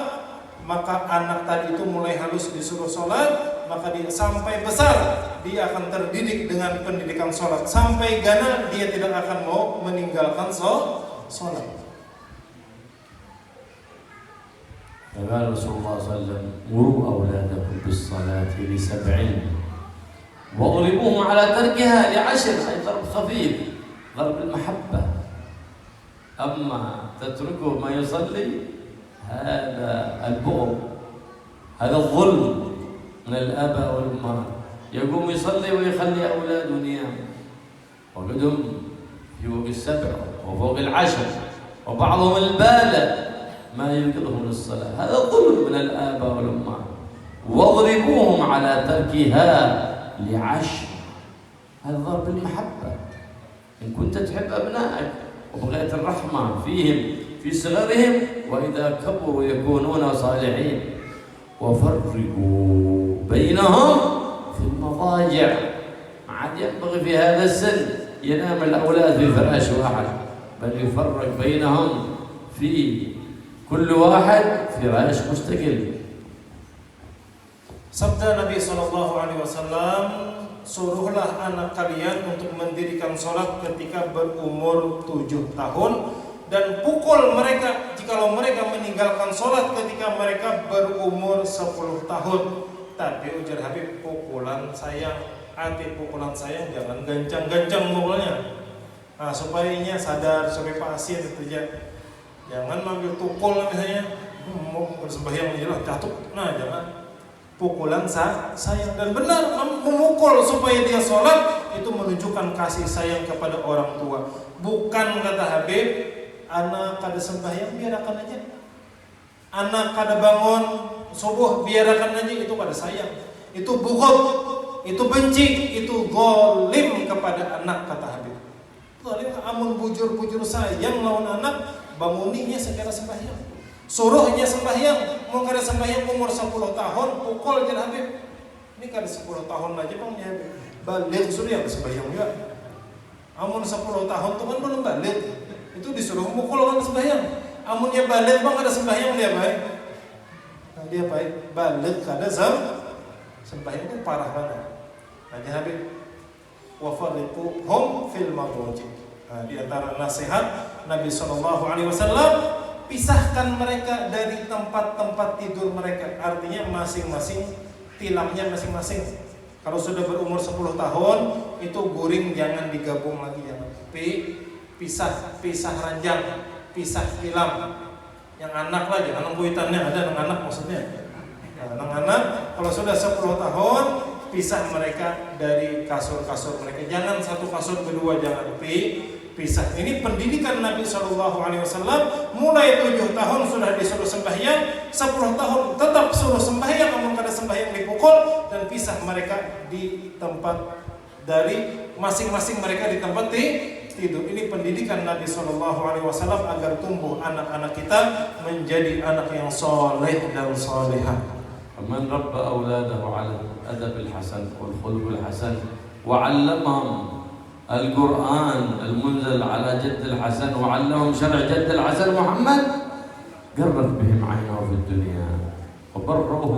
maka anak tadi itu mulai halus disuruh sholat, maka dia sampai besar dia akan terdidik dengan pendidikan sholat. Sampai gana dia tidak akan mau meninggalkan sholat. فقال رسول الله صلى الله عليه وسلم مروا أولادكم بالصلاة ل7 واضربوهم على تركها ل10. أي ضرب خفيف، ضرب المحبة. أما تتركه ما يصلي هذا البغض، هذا الظلم من الآباء والأمهات. يقوم يصلي ويخلي أولاده نيام وقدهم فوق 7 وفوق 10 وبعضهم البالغ ما يوقظهم للصلاة. هذا ظلم من الآباء والأمهات. واضربوهم على تركها ل10. هذا ضرب المحبة. إن كنت تحب أبنائك وبغيت الرحمة فيهم في صغرهم وإذا كبروا يكونون صالحين. وفرقوا بينهم في المضاجع. ما عاد ينبغي في هذا السن ينام الأولاد في فراش واحد، بل يفرق بينهم في كل واحد فراش مستقل. Sabda Nabi SAW, suruhlah anak kalian untuk mendirikan sholat ketika berumur 7 tahun dan pukul mereka jikalau mereka meninggalkan sholat ketika mereka berumur 10 tahun. Tapi ujar Habib, pukulan sayang, Ati pukulan sayang jangan gancang-gancang mukulnya. Nah, supaya nya sadar, supaya pasien itu jangan ambil tukul misalnya, mau bersembahyang jelas jatuh. Nah, jangan pukulan sayang dan benar memukul supaya dia sholat itu menunjukkan kasih sayang kepada orang tua. Bukan kata Habib, anak kada sembahyang biarkan aja, anak kada bangun subuh biarkan aja, itu kada sayang, itu bughd, itu benci, itu zalim kepada anak kata Habib. Zalim amun bujur-bujur sayang lawan anak, banguninnya segera sembahyang, suruhnya sembahyang. Mau kada sembahyang umur 10 tahun pukul aja Habib. Ini kada 10 tahun aja bang ya Habib, balik suruh yang sembahyang juga. Amun 10 tahun tuh kan belum balik, itu disuruh mukul kan sembahyang. Amunnya balik bang ada sembahyang dia baik. Nah, dia baik balik kada sembahyang itu parah banget. Nah, Habib wafariquhum fil madaji. Nah, di antara nasihat Nabi SAW, pisahkan mereka dari tempat-tempat tidur mereka. Artinya masing-masing tilamnya masing-masing. Kalau sudah berumur 10 tahun itu guring jangan digabung lagi, jangan. Pisah ranjang, pisah tilam. Yang anak lah jangan kuitannya ada anak maksudnya. Nah, anak-anak kalau sudah 10 tahun pisah mereka dari kasur-kasur mereka. Jangan satu kasur berdua, jangan pisah. Ini pendidikan Nabi SAW. Mulai 7 tahun sudah disuruh sembahyang, 10 tahun tetap suruh sembahyang, namun kada sembahyang dipukul, dan pisah mereka di tempat dari masing-masing mereka di tempat tidur. Ini pendidikan Nabi SAW agar tumbuh anak-anak kita menjadi anak yang soleh dan solehah. من ربى أولاده على الأدب الحسن والخلق الحسن وعلمهم القرآن المنزل على جد الحسن وعلمهم شرع جد الحسن محمد قرت بهم عينه في الدنيا وبروه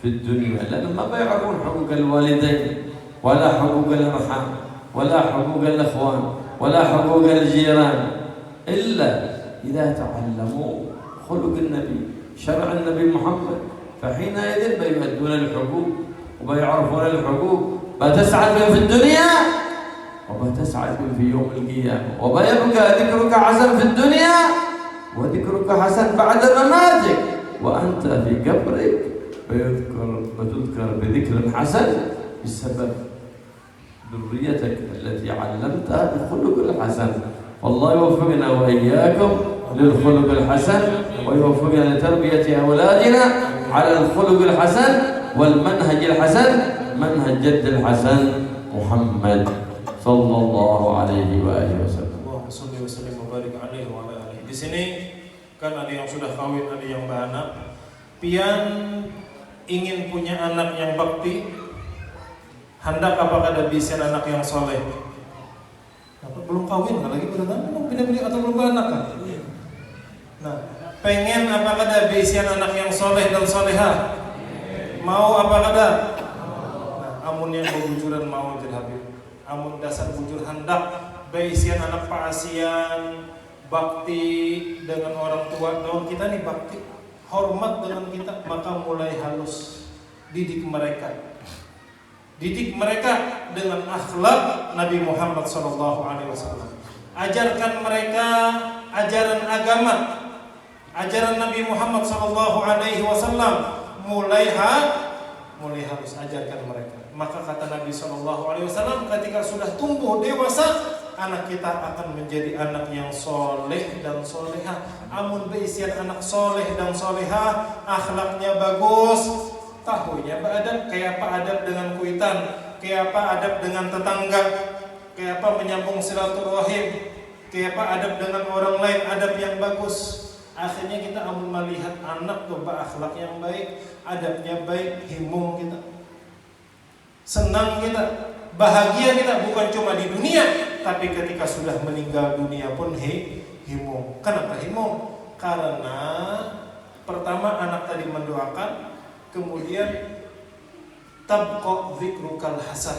في الدنيا، لأنهم ما بيعرفون حقوق الوالدين ولا حقوق الأرحام ولا حقوق الأخوان ولا حقوق الجيران إلا إذا تعلموا خلق النبي شرع النبي محمد، فحينئذ بيؤدون الحقوق وبيعرفون الحقوق، بتسعد بهم في الدنيا وبتسعد بهم في يوم القيامة، وبيبقى ذكرك حسن في الدنيا وذكرك حسن بعد مماتك، وأنت في قبرك بتذكر بذكر حسن بسبب ذريتك التي علمتها بالخلق الحسن. والله يوفقنا وإياكم للخلق الحسن ويوفقنا لتربية أولادنا على الخلق الحسن والمنهج الحسن، منهج جد الحسن محمد صلى الله عليه وآله وسلم. Allahumma shalli wa sallim wa barik alaihi wa ala alihi. Di sini kan ada yang sudah kawin, ada yang beranak. Pian ingin punya anak yang bakti, hendak apakah ada bisa anak yang soleh? Belum kawin kan lagi belum pilih-pilih atau belum beranak kan? Nah, pengen apakah ada bisa anak yang soleh dan solehah? Mau apakah ada? Nah, amun yang berbujuran mau jadi Habib. Amun dasar bujur hendak baisian anak paasian, bakti dengan orang tua, daun kita nih bakti, hormat dengan kita, maka mulai halus didik mereka dengan akhlak Nabi Muhammad SAW. Ajarkan mereka ajaran agama, ajaran Nabi Muhammad SAW. Mulai halus ajarkan mereka. Maka kata Nabi SAW, ketika sudah tumbuh dewasa, anak kita akan menjadi anak yang soleh dan solehah. Amun beisian anak soleh dan solehah, akhlaknya bagus, tahunya beradab. Kayak apa adab dengan kuitan, kayak apa adab dengan tetangga, kayak apa menyambung silaturahim, kayak apa adab dengan orang lain, adab yang bagus. Akhirnya kita amun melihat anak coba akhlak yang baik, adabnya baik, himung kita, senang kita, bahagia kita, bukan cuma di dunia, tapi ketika sudah meninggal dunia pun himung. Kenapa himung? Karena pertama anak tadi mendoakan, kemudian tabqa dzikrukal hasan,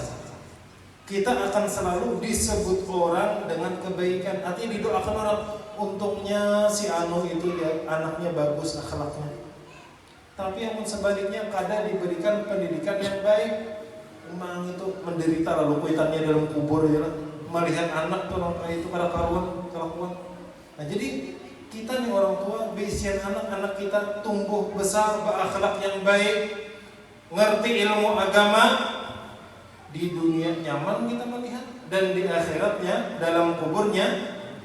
kita akan selalu disebut orang dengan kebaikan. Artinya didoakan orang, untungnya si Anu itu ya anaknya bagus akhlaknya. Tapi yang sebaliknya kadang diberikan pendidikan yang baik, Emang itu menderita lalu kuitannya dalam kubur ya lah. Melihat anak tuh itu kada kelakuan. Nah jadi kita nih orang tua bisian anak-anak kita tumbuh besar berakhlak yang baik, ngerti ilmu agama, di dunia nyaman kita melihat dan di akhiratnya dalam kuburnya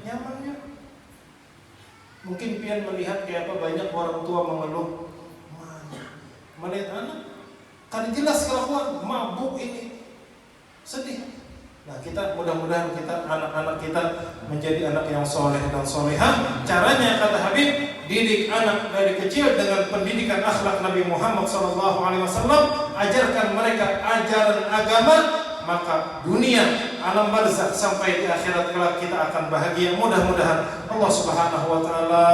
nyamannya. Mungkin pian melihat kayak apa banyak orang tua mengeluh, melihat anak kan jelas kelakuan mabuk ini, sedih. Nah kita mudah-mudahan kita anak-anak kita menjadi anak yang soleh dan solehah. Caranya kata Habib, didik anak dari kecil dengan pendidikan akhlak Nabi Muhammad SAW. Ajarkan mereka ajaran agama, maka dunia alam barzakh sampai di akhirat kelak kita akan bahagia. Mudah-mudahan Allah Subhanahu wa taala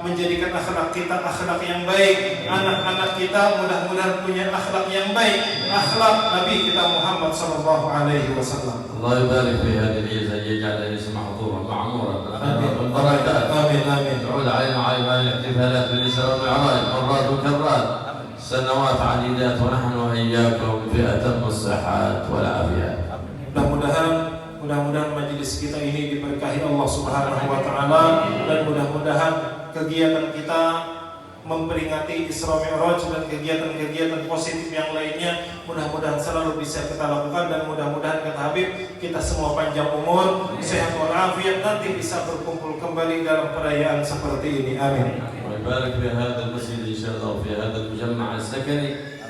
menjadikan akhlak kita akhlak yang baik. Anak-anak kita mudah-mudahan punya akhlak yang baik, akhlak Nabi kita Muhammad sallallahu alaihi wasallam. Allah yubarik fi hadhihi al-izah yaj'al isma hudura ma'mura bil barakat. Amin amin. تعود علينا وعلى الاحتفالات بالإسراء والمعراج مرات وكرات سنوات عديدات ونحن وإياكم في أتم الصحات والعافيات. Mudah-mudahan majelis kita ini diberkahi Allah Subhanahu wa taala dan mudah-mudahan kegiatan kita memperingati Isra Mi'raj dan kegiatan-kegiatan positif yang lainnya mudah-mudahan selalu bisa kita lakukan dan mudah-mudahan kata Habib kita semua panjang umur, sehat walafiat nanti bisa berkumpul kembali dalam perayaan seperti ini. Amin. ويبارك في هذا المسجد إن شاء الله وفي هذا المجمع السكني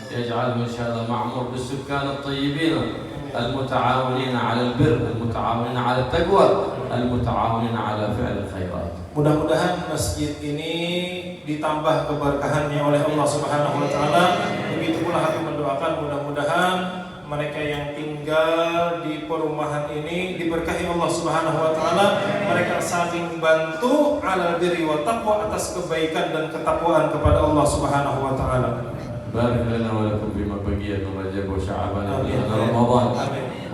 يجعله إن شاء الله معمور بالسكان الطيبين المتعاونين على البر المتعاونين على التقوى المتعاونين على فعل الخيرات. Mudah-mudahan masjid ini ditambah keberkahannya oleh Allah Subhanahu wa taala. Begitu pula hati mendoakan mudah-mudahan mereka yang tinggal di perumahan ini diberkahi Allah Subhanahu wa taala. Mereka saling bantu alal birri wa taqwa atas kebaikan dan ketakwaan kepada Allah Subhanahu wa taala. بارك لنا ولكم فيما بقي من رجب وشعبان ومن رمضان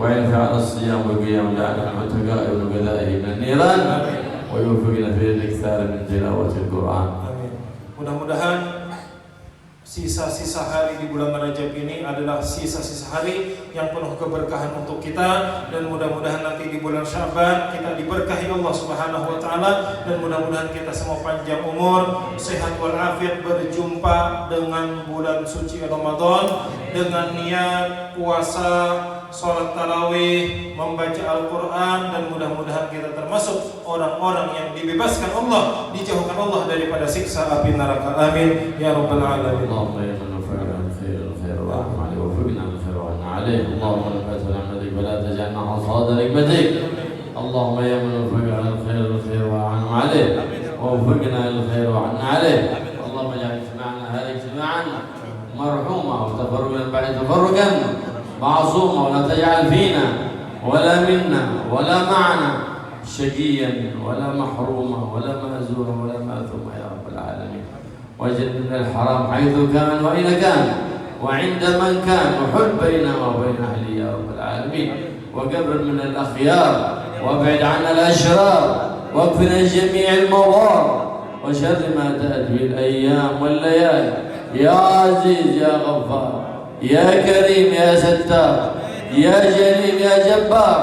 وينفع على الصيام والقيام جعلنا العتقاء والغذائه من النيران ويوفقنا في الاكثار من تلاوة القرآن. Mudah-mudahan sisa-sisa hari di bulan Rajab ini adalah sisa-sisa hari yang penuh keberkahan untuk kita dan mudah-mudahan nanti di bulan Syaban kita diberkahi Allah Subhanahu wa taala dan mudah-mudahan kita semua panjang umur, sehat walafiat berjumpa dengan bulan suci Ramadan dengan niat puasa, salat tarawih, membaca Al-Qur'an dan mudah-mudahan kita termasuk orang-orang yang dibebaskan Allah, dijauhkan Allah daripada siksa api neraka. Amin ya rabbal alamin. اللهم يا من وفقنا الخير الخير واعلم عليه وفقنا الخير وعنا عليه. اللهم لبيك ونعمتك ولا تجعلنا حصاد نعمتك. اللهم يا من وفقنا الخير الخير واعلم عليه ووفقنا الخير وعنا عليه. اللهم اجعل اجتماعنا هذا اجتماعا مرحوما وتفرقا بعد تفرقا معصوما ولا تجعل فينا ولا منا ولا معنا شقيا ولا محروما ولا مهزورا ولا ماثوما يا رب العالمين. وجنبنا الحرام حيث كان وأين كان وعند من كان وحل بيننا وبين أهله يا رب العالمين. وقبل من الأخيار وابعد عنا الأشرار واكفنا جميع المضار وشر ما تأتي الأيام والليالي يا عزيز يا غفار يا كريم يا ستار يا جليل يا جبار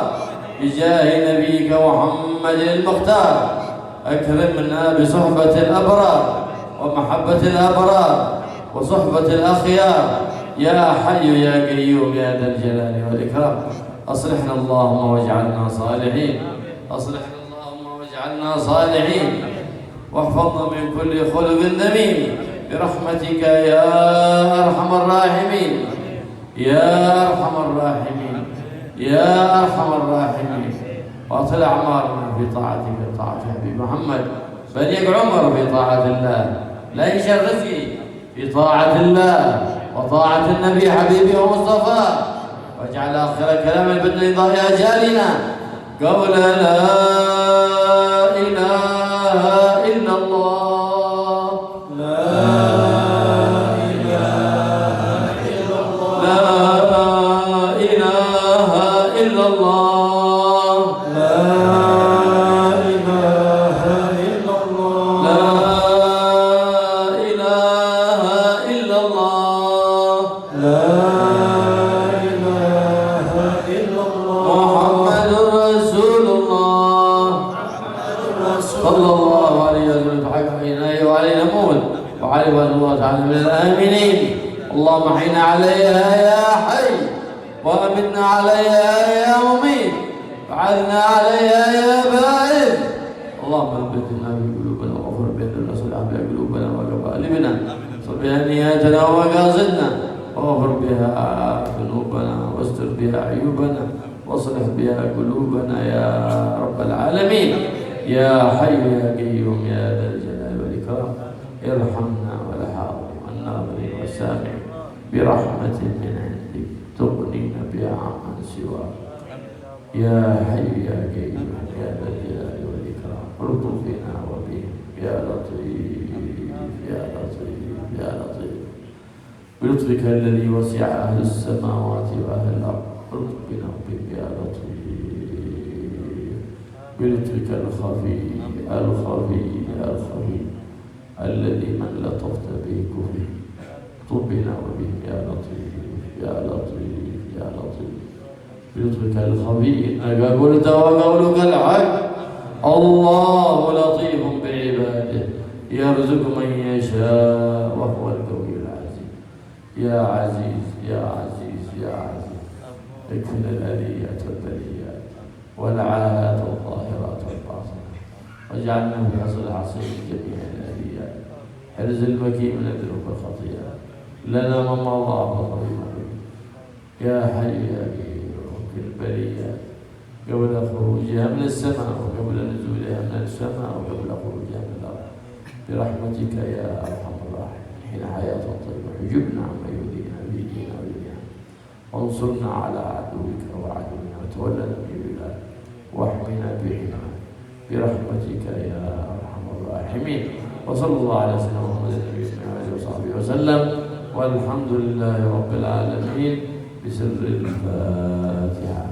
بجاه نبيك محمد المختار. أكرمنا بصحبة الأبرار ومحبة الأبرار وصحبة الأخيار يا حي يا قيوم يا ذا الجلال والإكرام. أصلحنا اللهم واجعلنا صالحين أصلحنا اللهم واجعلنا صالحين واحفظنا من كل خلق ذميم برحمتك يا أرحم الراحمين يا أرحم الراحمين يا أرحم الراحمين. وأطل أعمارنا في طاعتك وطاعة حبيب محمد. بليغ عمر في طاعة الله لا يشرف في طاعة الله وطاعة النبي حبيبي ومصطفى. واجعل آخر كلام البدن ضاء أجالنا قول لا إله إلا الله لا إله إلا الله لا إله إلا الله لا إله إلا الله لا إله إلا الله لا إله صلى الله عليه وسلم بحق عينيه وعلينا نموت وعلى الله تعالى من الآمنين. اللهم احينا عليها يا حي وأمتنا عليها يا مميت وعذنا عليها يا بائد. اللهم ثبتنا في قلوبنا واغفر بيننا وصلح بها قلوبنا وقوالبنا صل بها نياتنا ومقاصدنا واغفر بها ذنوبنا واستر بها عيوبنا واصلح بها قلوبنا يا رب العالمين. يا حي يا قيوم يا ذا الجلال والإكرام ارحمنا والحاضر الناظرين والسامع برحمة من عندك تغنينا بها عمن سواك. يا حي يا قيوم يا ذا الجلال والإكرام ارض بنا وبهم يا لطيف يا لطيف يا لطيف بلطفك الذي وسع أهل السماوات وأهل الأرض ارض بنا وبهم يا لطيف بلطفك الخفي الخفي الخفي الذي من لطفت به كفي طب بنا وبهم يا لطيف يا لطيف يا لطيف بلطفك الخفي إنك قلت وقولك الحق. الله لطيف بعباده يرزق من يشاء وهو القوي العزيز. يا عزيز يا عزيز يا عزيز اكفنا الآليات والبليات والعاهات والظاهرات والباطنة واجعلنا في حصل عصير جميع الآليات حرز المكي من الذنوب والخطيئات لنا من مضى فضيله. يا حي يا قيوم في البليات قبل خروجها من السماء وقبل نزولها من السماء وقبل خروجها من الأرض برحمتك يا أرحم الراحمين. حين حياة طيبة حجبنا عما يؤذينا بيدينا ويدينا وانصرنا على عدوك وعدونا وتولنا ببلاد واحمنا بحماك برحمتك يا أرحم الراحمين. وصلى الله على سيدنا محمد النبي وآله وصحبه وسلم والحمد لله رب العالمين بسر الفاتحة.